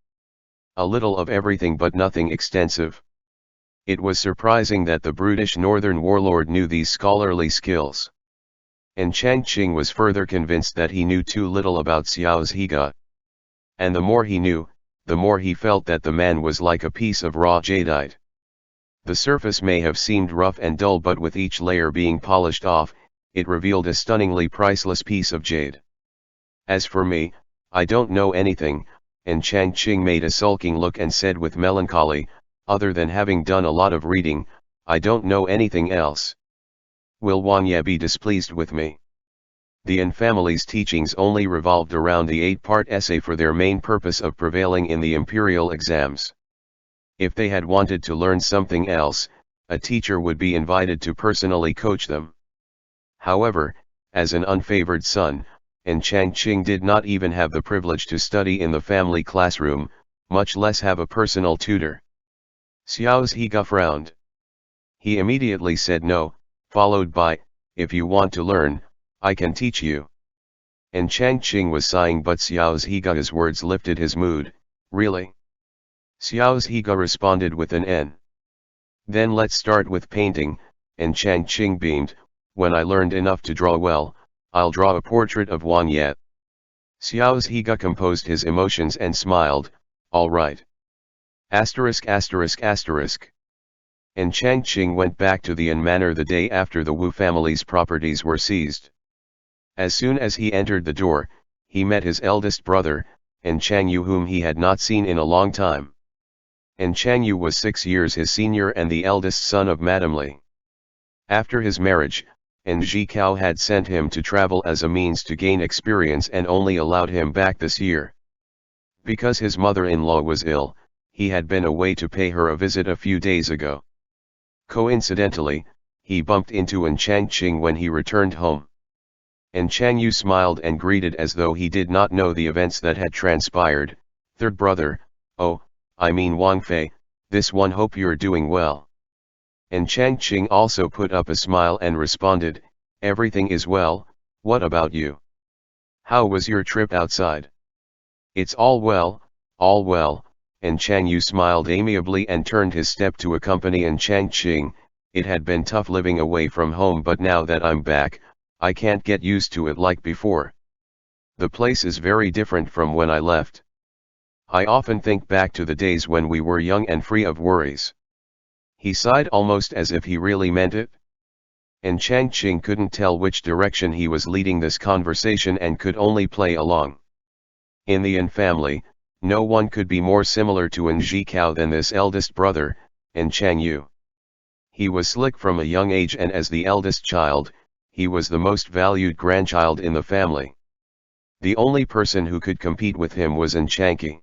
A little of everything but nothing extensive." It was surprising that the brutish northern warlord knew these scholarly skills. And Chang Qing was further convinced that he knew too little about Xiao Zhiga. And the more he knew, the more he felt that the man was like a piece of raw jadeite. The surface may have seemed rough and dull, but with each layer being polished off, it revealed a stunningly priceless piece of jade. "As for me, I don't know anything," and Chang Qing made a sulking look and said with melancholy, "Other than having done a lot of reading, I don't know anything else. Will Wangye be displeased with me?" The An family's teachings only revolved around the 8-part essay for their main purpose of prevailing in the imperial exams. If they had wanted to learn something else, a teacher would be invited to personally coach them. However, as an unfavored son, and Chang Qing did not even have the privilege to study in the family classroom, much less have a personal tutor. Xiao Zhiga frowned. He immediately said no, followed by, "If you want to learn, I can teach you." And Chang Qing was sighing, but Xiao Zhiga's words lifted his mood. "Really?" Xiao Zhiga responded with an N. "Then let's start with painting," and Chang Qing beamed, "When I learned enough to draw well, I'll draw a portrait of Wangye." Xiao Zhiga composed his emotions and smiled, "All right. Asterisk asterisk asterisk." And Chang Qing went back to the An manor the day after the Wu family's properties were seized. As soon as he entered the door, he met his eldest brother, and Chang Yu, whom he had not seen in a long time. And Chang Yu was 6 years his senior and the eldest son of Madame Li. After his marriage, An Zhikao had sent him to travel as a means to gain experience and only allowed him back this year. Because his mother-in-law was ill, he had been away to pay her a visit a few days ago. Coincidentally, he bumped into An Changqing when he returned home. An Changyu smiled and greeted as though he did not know the events that had transpired. "Third brother, oh, I mean Wang Fei, this one, hope you're doing well." An Changqing also put up a smile and responded, "Everything is well, what about you? How was your trip outside?" "It's all well, all well." And Changyu smiled amiably and turned his step to accompany An Changqing. "It had been tough living away from home, but now that I'm back, I can't get used to it like before. The place is very different from when I left. I often think back to the days when we were young and free of worries." He sighed almost as if he really meant it. And Changqing couldn't tell which direction he was leading this conversation and could only play along. In the An family, no one could be more similar to An Zhikao than this eldest brother, An Changyu. He was slick from a young age, and as the eldest child, he was the most valued grandchild in the family. The only person who could compete with him was An Changqi.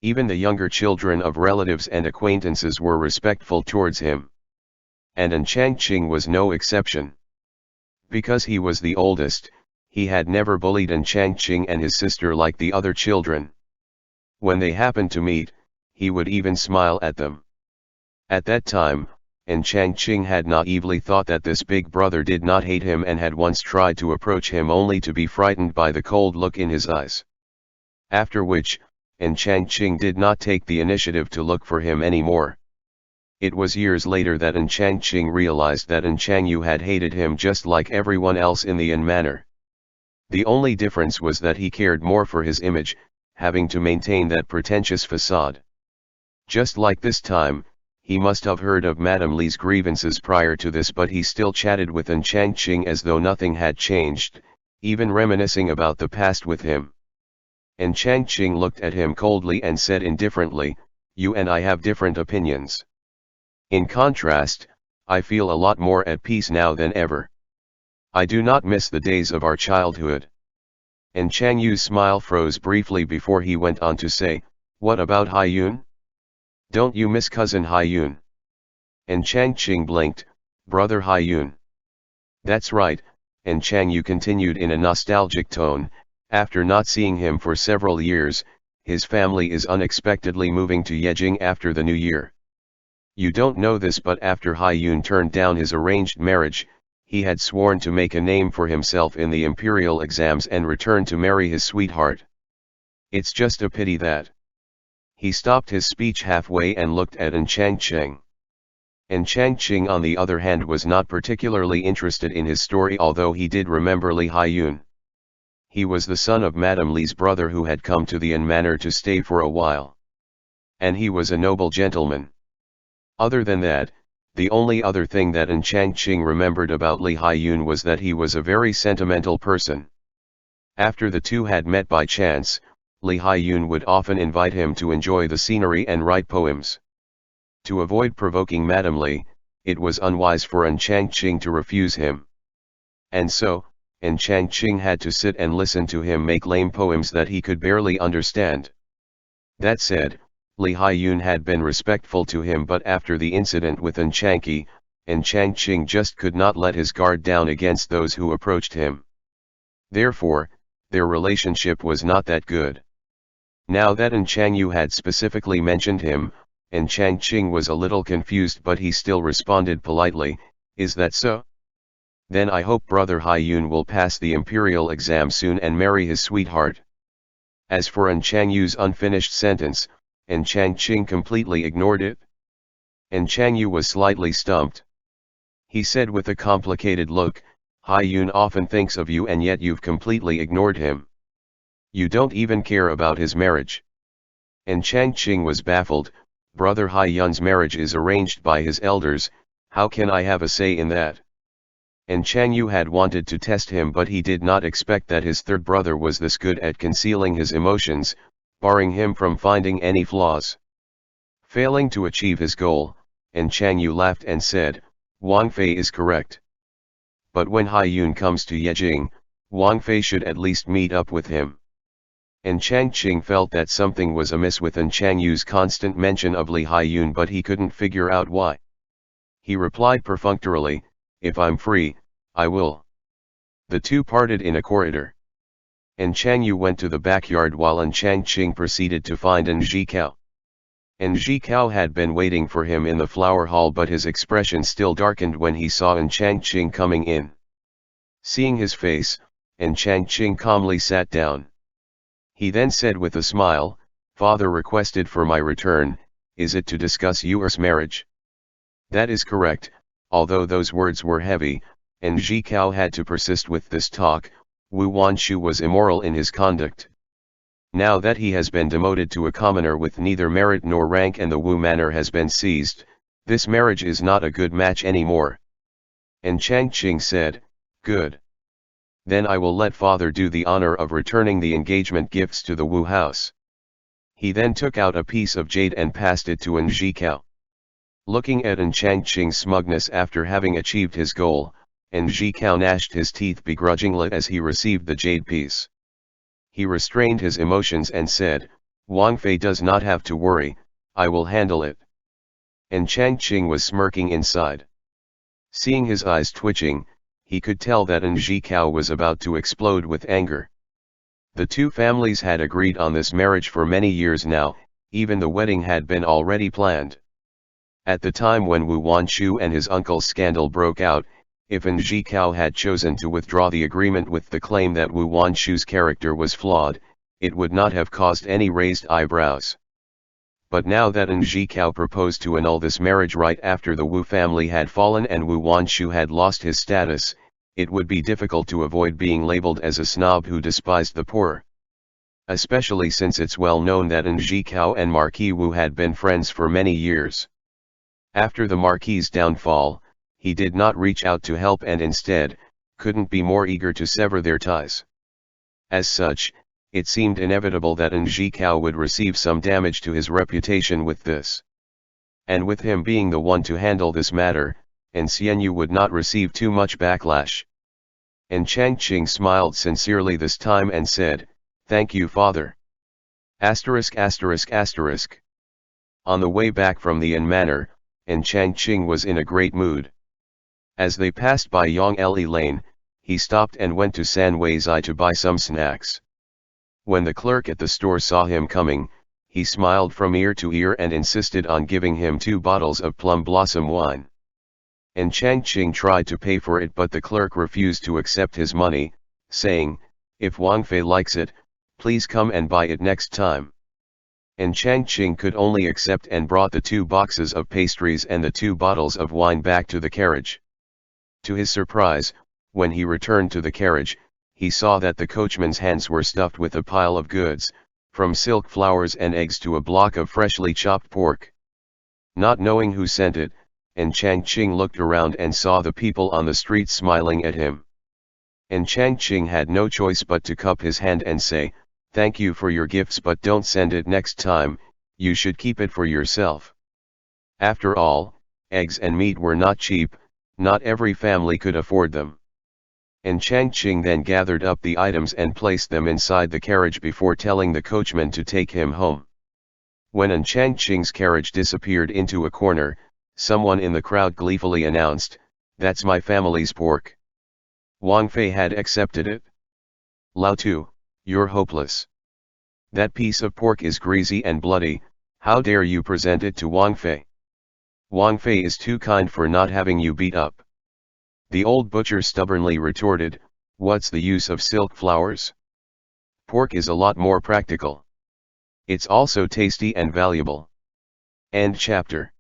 Even the younger children of relatives and acquaintances were respectful towards him. And An Changqing was no exception. Because he was the oldest, he had never bullied An Changqing and his sister like the other children. When they happened to meet, he would even smile at them. At that time, An Changqing had naively thought that this big brother did not hate him and had once tried to approach him only to be frightened by the cold look in his eyes. After which, An Changqing did not take the initiative to look for him anymore. It was years later that An Changqing realized that An Changyu had hated him just like everyone else in the An manor. The only difference was that he cared more for his image, having to maintain that pretentious facade. Just like this time, he must have heard of Madame Li's grievances prior to this, but he still chatted with An Changqing as though nothing had changed, even reminiscing about the past with him. An Changqing looked at him coldly and said indifferently, "You and I have different opinions. In contrast, I feel a lot more at peace now than ever. I do not miss the days of our childhood." And Changyu's smile froze briefly before he went on to say, "What about Haiyun? Don't you miss cousin Haiyun?" And Changqing blinked, "Brother Haiyun." "That's right," and Changyu continued in a nostalgic tone, "after not seeing him for several years, his family is unexpectedly moving to Yejing after the new year. You don't know this, but after Haiyun turned down his arranged marriage, he had sworn to make a name for himself in the imperial exams and return to marry his sweetheart. It's just a pity that—" He stopped his speech halfway and looked at An Changqing. An Changqing on the other hand was not particularly interested in his story, although he did remember Li Haiyun. He was the son of Madame Li's brother who had come to the An manor to stay for a while. And he was a noble gentleman. Other than that, the only other thing that An Changqing remembered about Li Haiyun was that he was a very sentimental person. After the two had met by chance, Li Haiyun would often invite him to enjoy the scenery and write poems. To avoid provoking Madame Li, it was unwise for An Changqing to refuse him. And so, An Changqing had to sit and listen to him make lame poems that he could barely understand. That said, Li Haiyun had been respectful to him, but after the incident with An Changqi, An Changqing just could not let his guard down against those who approached him. Therefore, their relationship was not that good. Now that An Changyu had specifically mentioned him, An Changqing was a little confused, but he still responded politely, "Is that so? Then I hope brother Haiyun will pass the imperial exam soon and marry his sweetheart." As for An Changyu's unfinished sentence, An Changqing completely ignored it. An Changyu was slightly stumped. He said with a complicated look, "Haiyun often thinks of you and yet you've completely ignored him. You don't even care about his marriage." An Changqing was baffled. "Brother Haiyun's marriage is arranged by his elders, how can I have a say in that?" And Changyu had wanted to test him, but he did not expect that his third brother was this good at concealing his emotions, barring him from finding any flaws. Failing to achieve his goal, An Changyu laughed and said, "Wang Fei is correct. But when Haiyun comes to Yejing, Wang Fei should at least meet up with him." An Changqing felt that something was amiss with An Changyu's constant mention of Li Haiyun, but he couldn't figure out why. He replied perfunctorily, "If I'm free, I will." The two parted in a corridor. And Chang Yu went to the backyard while An Changqing proceeded to find An Zhikao. An Zhikao had been waiting for him in the flower hall, but his expression still darkened when he saw An Changqing coming in. Seeing his face, An Changqing calmly sat down. He then said with a smile, "Father requested for my return, is it to discuss yours marriage?" "That is correct." Although those words were heavy, and Zhikao had to persist with this talk, Wu Wanshu was immoral in his conduct. Now that he has been demoted to a commoner with neither merit nor rank and the Wu manor has been seized, this marriage is not a good match anymore. And Changqing said, "Good. Then I will let father do the honor of returning the engagement gifts to the Wu house." He then took out a piece of jade and passed it to An Zhikao. Looking at An Changqing's smugness after having achieved his goal, An Zhikao gnashed his teeth begrudgingly as he received the jade piece. He restrained his emotions and said, "Wang Fei does not have to worry, I will handle it." And Changqing was smirking inside. Seeing his eyes twitching, he could tell that An Zhikao was about to explode with anger. The two families had agreed on this marriage for many years now, even the wedding had been already planned. At the time when Wu Wanshu and his uncle's scandal broke out, if An Zhikao had chosen to withdraw the agreement with the claim that Wu Wanshu's character was flawed, it would not have caused any raised eyebrows. But now that An Zhikao proposed to annul this marriage right after the Wu family had fallen and Wu Wanshu had lost his status, it would be difficult to avoid being labeled as a snob who despised the poor. Especially since it's well known that An Zhikao and Marquis Wu had been friends for many years. After the Marquis's downfall, he did not reach out to help and instead, couldn't be more eager to sever their ties. As such, it seemed inevitable that An Zhikao would receive some damage to his reputation with this. And with him being the one to handle this matter, An Xianyu would not receive too much backlash. And Changqing smiled sincerely this time and said, "Thank you, father." *******. On the way back from the An manor, An Changqing was in a great mood. As they passed by Yongli Lane, he stopped and went to San Weizai to buy some snacks. When the clerk at the store saw him coming, he smiled from ear to ear and insisted on giving him 2 bottles of plum blossom wine. And Changqing tried to pay for it, but the clerk refused to accept his money, saying, "If Wang Fei likes it, please come and buy it next time." And Changqing could only accept and brought the 2 boxes of pastries and the 2 bottles of wine back to the carriage. To his surprise, when he returned to the carriage, he saw that the coachman's hands were stuffed with a pile of goods, from silk flowers and eggs to a block of freshly chopped pork. Not knowing who sent it, and Changqing looked around and saw the people on the street smiling at him. And Changqing had no choice but to cup his hand and say, "Thank you for your gifts, but don't send it next time, you should keep it for yourself." After all, eggs and meat were not cheap, not every family could afford them. And Changqing then gathered up the items and placed them inside the carriage before telling the coachman to take him home. When An Changqing's carriage disappeared into a corner, someone in the crowd gleefully announced, "That's my family's pork." Wang Fei had accepted it. "Lao Tu, you're hopeless. That piece of pork is greasy and bloody, how dare you present it to Wang Fei? Wang Fei is too kind for not having you beat up." The old butcher stubbornly retorted, "What's the use of silk flowers? Pork is a lot more practical. It's also tasty and valuable." End chapter.